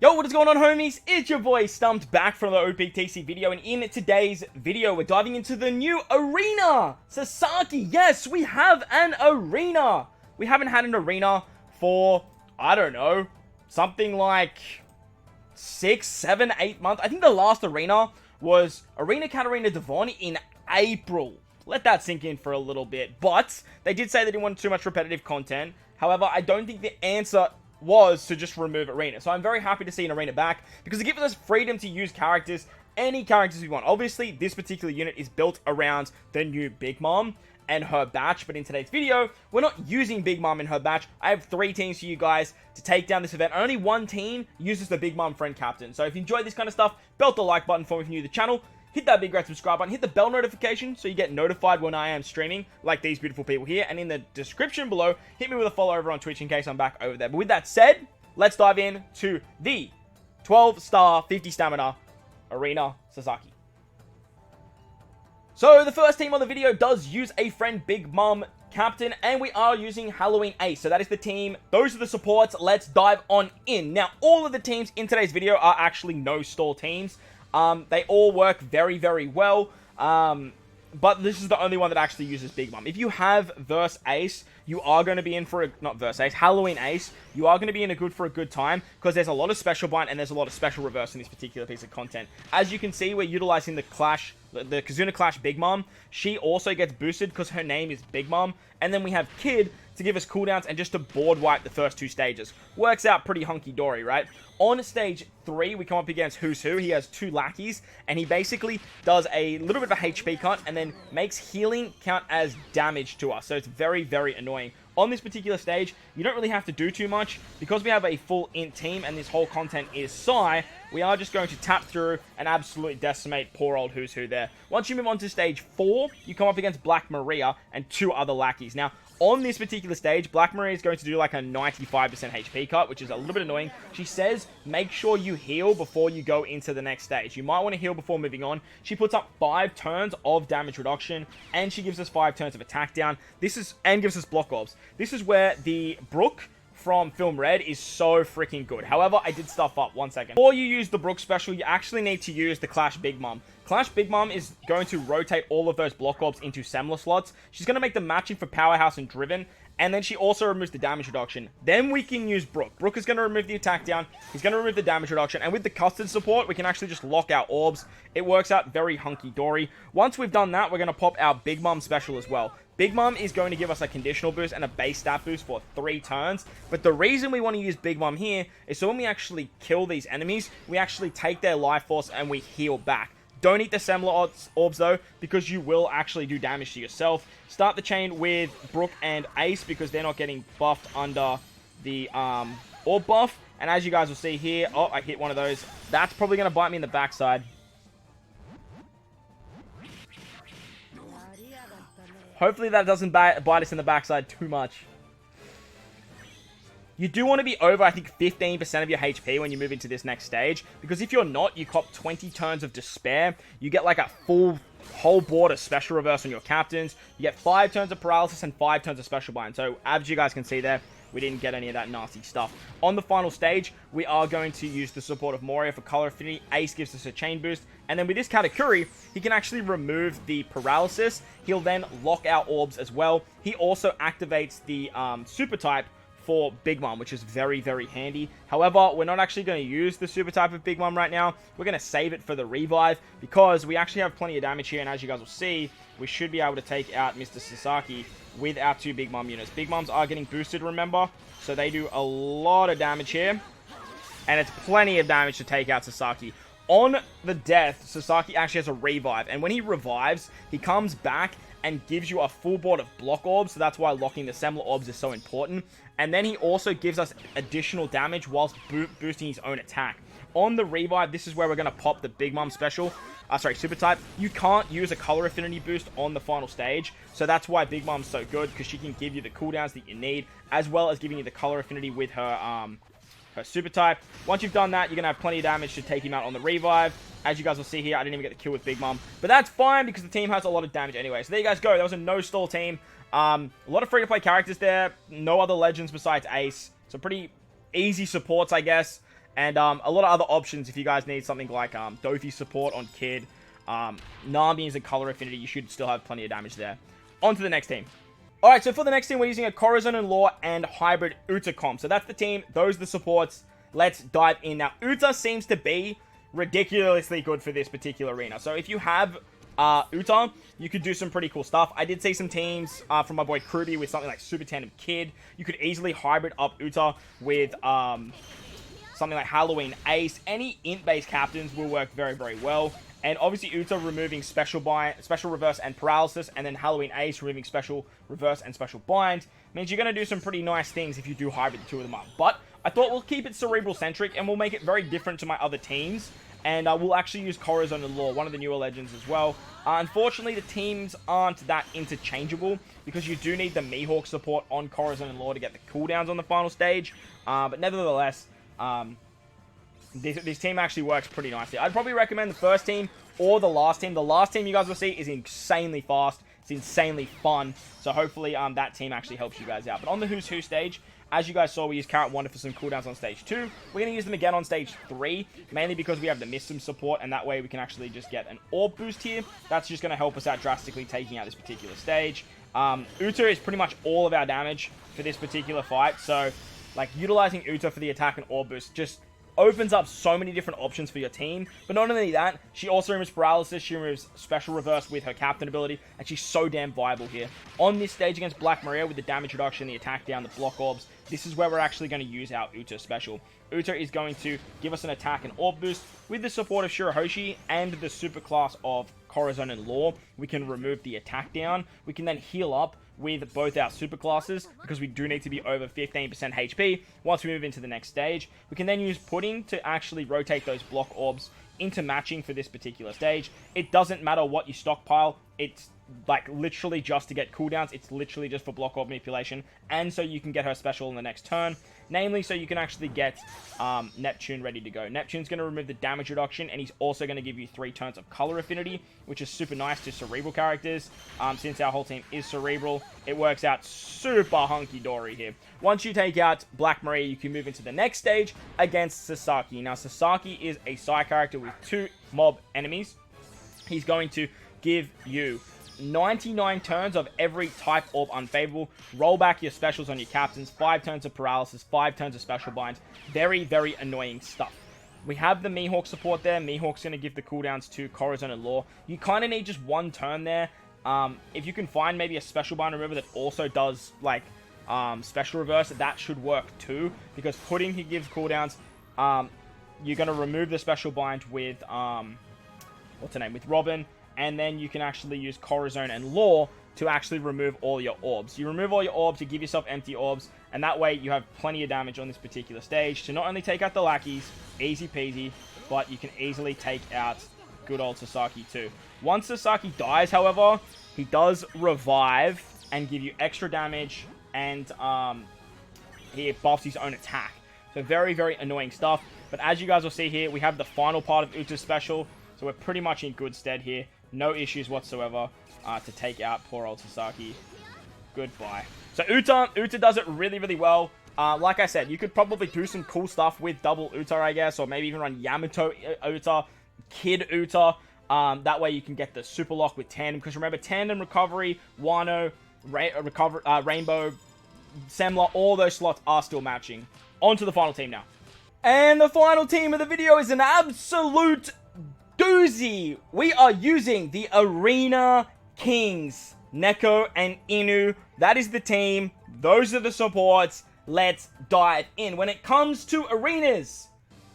Yo, what is going on, homies? It's your boy Stumped back from the OPTC video, and in today's video, we're diving into the new arena! SASAKI! Yes, we have an arena! We haven't had an arena for, I don't know, something like 6, 7, 8 months. I think the last arena was Arena Katarina Devon in April. Let that sink in for a little bit. But they did say they didn't want too much repetitive content. However, I don't think the answer was to just remove arena. So I'm very happy to see an arena back because it gives us freedom to use characters, any characters we want. Obviously, this particular unit is built around the new Big Mom and her batch, but in today's video, we're not using Big Mom and her batch. I have 3 teams for you guys to take down this event. Only 1 team uses the Big Mom friend captain. So if you enjoyed this kind of stuff, belt the like button for me if you're new to the channel. Hit that big red subscribe button, hit the bell notification so you get notified when I am streaming, like these beautiful people here. And in the description below, hit me with a follow over on Twitch in case I'm back over there. But with that said, let's dive in to the 12-star, 50 stamina Arena SASAKI. So the first team on the video does use a friend Big Mom captain, and we are using Halloween Ace. So that is the team. Those are the supports. Let's dive on in. Now, all of the teams in today's video are actually no-stall teams. They all work very, very well, but this is the only one that actually uses Big Mom. If you have Verse Ace, you are going to be in for a, not Verse Ace, Halloween Ace, you are going to be in for a good time, because there's a lot of special bind and there's a lot of special reverse in this particular piece of content. As you can see, we're utilizing the Kizuna Clash Big Mom. She also gets boosted because her name is Big Mom, and then we have Kid to give us cooldowns and just to board wipe the first 2 stages. Works out pretty hunky-dory, right? On stage 3, we come up against Who's Who. He has 2 lackeys, and he basically does a little bit of a HP cut and then makes healing count as damage to us. So it's very, very annoying. On this particular stage, you don't really have to do too much. Because we have a full int team and this whole content is Psy, we are just going to tap through and absolutely decimate poor old Who's Who there. Once you move on to stage 4, you come up against Black Maria and 2 other lackeys. Now, on this particular stage, Black Maria is going to do like a 95% HP cut, which is a little bit annoying. She says, make sure you heal before you go into the next stage. You might want to heal before moving on. She puts up 5 turns of damage reduction, and she gives us 5 turns of attack down. And gives us block orbs. This is where the Brook from Film Red is so freaking good. However, I did stuff up. 1 second. Before you use the Brook special, you actually need to use the Clash Big Mom. Clash Big Mom is going to rotate all of those block orbs into Semler slots. She's going to make them matching for Powerhouse and Driven. And then she also removes the damage reduction. Then we can use Brook. Brook is going to remove the attack down. He's going to remove the damage reduction. And with the custard support, we can actually just lock our orbs. It works out very hunky-dory. Once we've done that, we're going to pop our Big Mom special as well. Big Mom is going to give us a conditional boost and a base stat boost for 3 turns. But the reason we want to use Big Mom here is so when we actually kill these enemies, we actually take their life force and we heal back. Don't eat the Semler orbs though, because you will actually do damage to yourself. Start the chain with Brook and Ace because they're not getting buffed under the orb buff. And as you guys will see here, oh, I hit one of those. That's probably going to bite me in the backside. Hopefully that doesn't bite us in the backside too much. You do want to be over, I think, 15% of your HP when you move into this next stage. Because if you're not, you cop 20 turns of Despair. You get like a whole board of Special Reverse on your captains. You get 5 turns of Paralysis and 5 turns of Special Bind. So, as you guys can see there, we didn't get any of that nasty stuff. On the final stage, we are going to use the support of Moria for Color Affinity. Ace gives us a chain boost. And then with this Katakuri, he can actually remove the Paralysis. He'll then lock our orbs as well. He also activates the Super type for Big Mom, which is very, very handy. However, we're not actually going to use the super type of Big Mom right now. We're going to save it for the revive because we actually have plenty of damage here, and as you guys will see, we should be able to take out Mr. SASAKI with our 2 Big Mom units. Big Moms are getting boosted, remember, so they do a lot of damage here, and it's plenty of damage to take out SASAKI. On the death, SASAKI actually has a revive, and when he revives, he comes back and gives you a full board of block orbs, so that's why locking the Semler orbs is so important. And then he also gives us additional damage whilst boosting his own attack. On the revive, this is where we're going to pop the Big Mom special. Super type. You can't use a color affinity boost on the final stage, so that's why Big Mom's so good, because she can give you the cooldowns that you need, as well as giving you the color affinity with her super type. Once you've done that, you're going to have plenty of damage to take him out on the revive. As you guys will see here, I didn't even get the kill with Big Mom, but that's fine because the team has a lot of damage anyway. So there you guys go. That was a no-stall team. A lot of free-to-play characters there. No other legends besides Ace. So pretty easy supports, I guess. And a lot of other options if you guys need something like Dofi support on Kid, Nami is a color affinity, you should still have plenty of damage there. On to the next team. Alright, so for the next team, we're using a Corazon and Law and Hybrid Uta comp. So that's the team, those are the supports. Let's dive in. Now, Uta seems to be ridiculously good for this particular arena. So if you have Uta, you could do some pretty cool stuff. I did see some teams from my boy Kruby with something like Super Tandem Kid. You could easily hybrid up Uta with something like Halloween Ace. Any int-based captains will work very, very well. And obviously Uta removing special reverse and paralysis, and then Halloween Ace removing special reverse and special bind means you're going to do some pretty nice things if you do hybrid the two of them up. But I thought we'll keep it cerebral centric and we'll make it very different to my other teams. And we'll actually use Corazon and Law, one of the newer legends as well. Unfortunately, the teams aren't that interchangeable because you do need the Mihawk support on Corazon and Law to get the cooldowns on the final stage. But nevertheless, this team actually works pretty nicely. I'd probably recommend the first team or the last team. The last team you guys will see is insanely fast. It's insanely fun. So hopefully that team actually helps you guys out. But on the Who's Who stage, as you guys saw, we used Carrot Wonder for some cooldowns on stage 2. We're going to use them again on stage 3, mainly because we have the Missim support, and that way we can actually just get an orb boost here. That's just going to help us out drastically taking out this particular stage. Uta is pretty much all of our damage for this particular fight, so like utilizing Uta for the attack and orb boost just opens up so many different options for your team. But not only that, she also removes paralysis, she removes special reverse with her captain ability, and she's so damn viable here. On this stage against Black Maria with the damage reduction, the attack down, the block orbs, this is where we're actually going to use our Uta special. Uta is going to give us an attack and orb boost. With the support of Shirahoshi and the super class of Corazon and Law, we can remove the attack down. We can then heal up with both our super classes because we do need to be over 15% HP once we move into the next stage. We can then use Pudding to actually rotate those block orbs into matching for this particular stage. It doesn't matter what you stockpile. It's like literally just to get cooldowns. It's literally just for block orb manipulation, and so you can get her special in the next turn, namely so you can actually get Neptune ready to go. Neptune's going to remove the damage reduction, and he's also going to give you 3 turns of color affinity, which is super nice to cerebral characters. Since our whole team is cerebral, it works out super hunky-dory here. Once you take out Black Maria, you can move into the next stage against Sasaki. Now, Sasaki is a side character with 2 mob enemies. He's going to give you 99 turns of every type orb unfavorable. Roll back your specials on your captains. 5 turns of paralysis. 5 turns of special binds. Very, very annoying stuff. We have the Mihawk support there. Mihawk's going to give the cooldowns to Corazon and Law. You kind of need just 1 turn there. If you can find maybe a special bind remover that also does like special reverse, that should work too. Because Pudding, he gives cooldowns. You're going to remove the special bind with what's her name? With Robin. And then you can actually use Corazon and Law to actually remove all your orbs. You remove all your orbs, you give yourself empty orbs, and that way you have plenty of damage on this particular stage to not only take out the lackeys, easy peasy, but you can easily take out good old Sasaki too. Once Sasaki dies, however, he does revive and give you extra damage, and he buffs his own attack. So very, very annoying stuff. But as you guys will see here, we have the final part of Uta's special, so we're pretty much in good stead here. No issues whatsoever to take out poor old Sasaki. Goodbye. So Uta does it really, really well. Like I said, you could probably do some cool stuff with double Uta, I guess, or maybe even run Yamato Uta, Kid Uta. That way you can get the super lock with Tandem. Because remember, Tandem, Recovery, Wano, Rainbow, Semla, all those slots are still matching. On to the final team now. And the final team of the video is an absolute doozy. We are using the Arena Kings, Neko and Inu. That is the team. Those are the supports. Let's dive in. When it comes to arenas,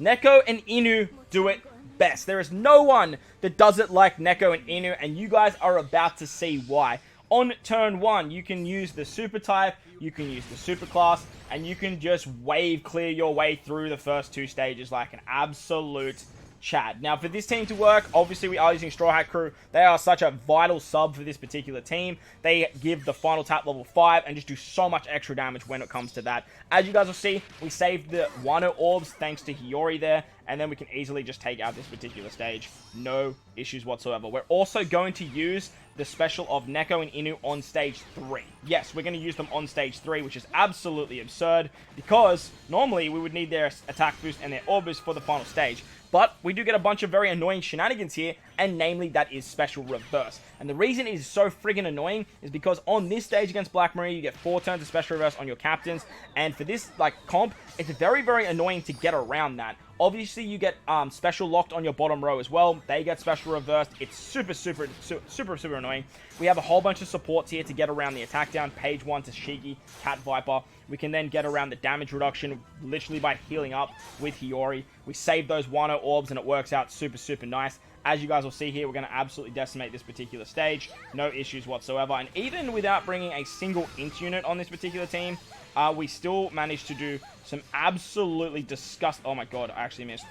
Neko and Inu do it best. There is no one that does it like Neko and Inu, and you guys are about to see why. On turn 1, you can use the super type, you can use the super class, and you can just wave clear your way through the first 2 stages like an absolute Chad. Now, for this team to work, obviously we are using Straw Hat Crew. They are such a vital sub for this particular team. They give the final tap level 5 and just do so much extra damage when it comes to that. As you guys will see, we saved the Wano orbs thanks to Hiyori there, and then we can easily just take out this particular stage. No issues whatsoever. We're also going to use the special of Neko and Inu on stage 3. Yes, we're going to use them on stage 3, which is absolutely absurd, because normally we would need their attack boost and their orb boost for the final stage. But we do get a bunch of very annoying shenanigans here, and namely that is special reverse. And the reason it is so friggin' annoying is because on this stage against Black Maria, you get 4 turns of special reverse on your captains, and for this comp, it's very, very annoying to get around that. Obviously, you get special locked on your bottom row as well. They get special reversed. It's super annoying. We have a whole bunch of supports here to get around the attack down. Page 1 to Shiki, Cat Viper. We can then get around the damage reduction literally by healing up with Hiyori. We save those Wano orbs and it works out super nice. As you guys will see here, we're going to absolutely decimate this particular stage. No issues whatsoever. And even without bringing a single int unit on this particular team, we still managed to do some absolutely oh my god, I actually missed.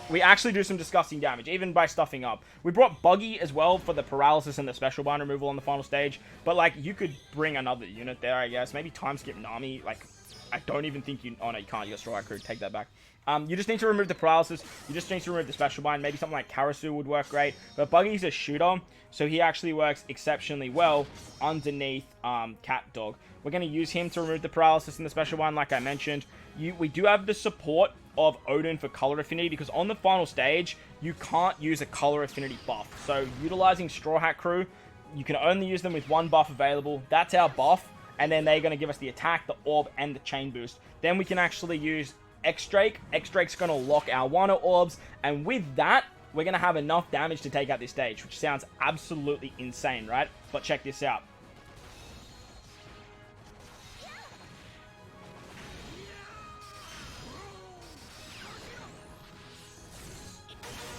We actually do some disgusting damage, even by stuffing up. We brought Buggy as well for the paralysis and the special bind removal on the final stage, but like, you could bring another unit there, I guess. Maybe time skip Nami, like, I don't even think you, oh no, you can't, you got Straw Hat Crew, take that back. You just need to remove the paralysis, you just need to remove the special bind, maybe something like Karasu would work great, but Buggy's a shooter, so he actually works exceptionally well underneath Cat Dog. We're going to use him to remove the paralysis and the special bind, like I mentioned. We do have the support of Odin for color affinity, because on the final stage, you can't use a color affinity buff. So utilizing Straw Hat Crew, you can only use them with one buff available. That's our buff, and then they're going to give us the attack, the orb, and the chain boost. Then we can actually use X-Drake. X-Drake's going to lock our Wano orbs, and with that, we're going to have enough damage to take out this stage, which sounds absolutely insane, right? But check this out.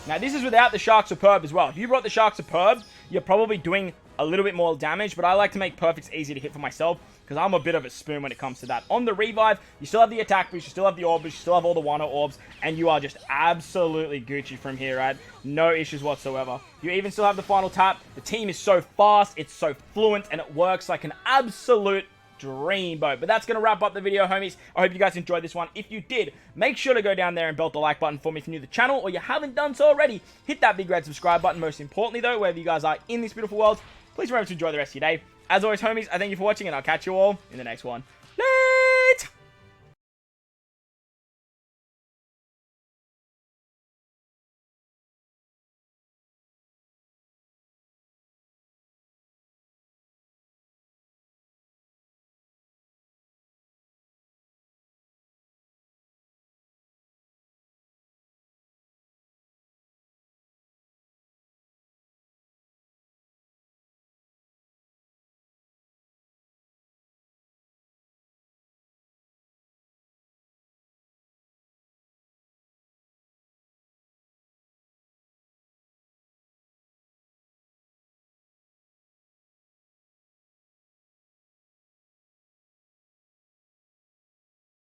Now, this is without the Shark Superb as well. If you brought the Shark Superb, you're probably doing a little bit more damage, but I like to make perfects easy to hit for myself, because I'm a bit of a spoon when it comes to that. On the revive, you still have the attack boost, you still have the orb boost, you still have all the Wano orbs, and you are just absolutely Gucci from here, right? No issues whatsoever. You even still have the final tap. The team is so fast, it's so fluent, and it works like an absolute dreamboat. But that's going to wrap up the video, homies. I hope you guys enjoyed this one. If you did, make sure to go down there and belt the like button for me if you're new to the channel, or you haven't done so already. Hit that big red subscribe button. Most importantly, though, wherever you guys are in this beautiful world, please remember to enjoy the rest of your day. As always, homies, I thank you for watching, and I'll catch you all in the next one.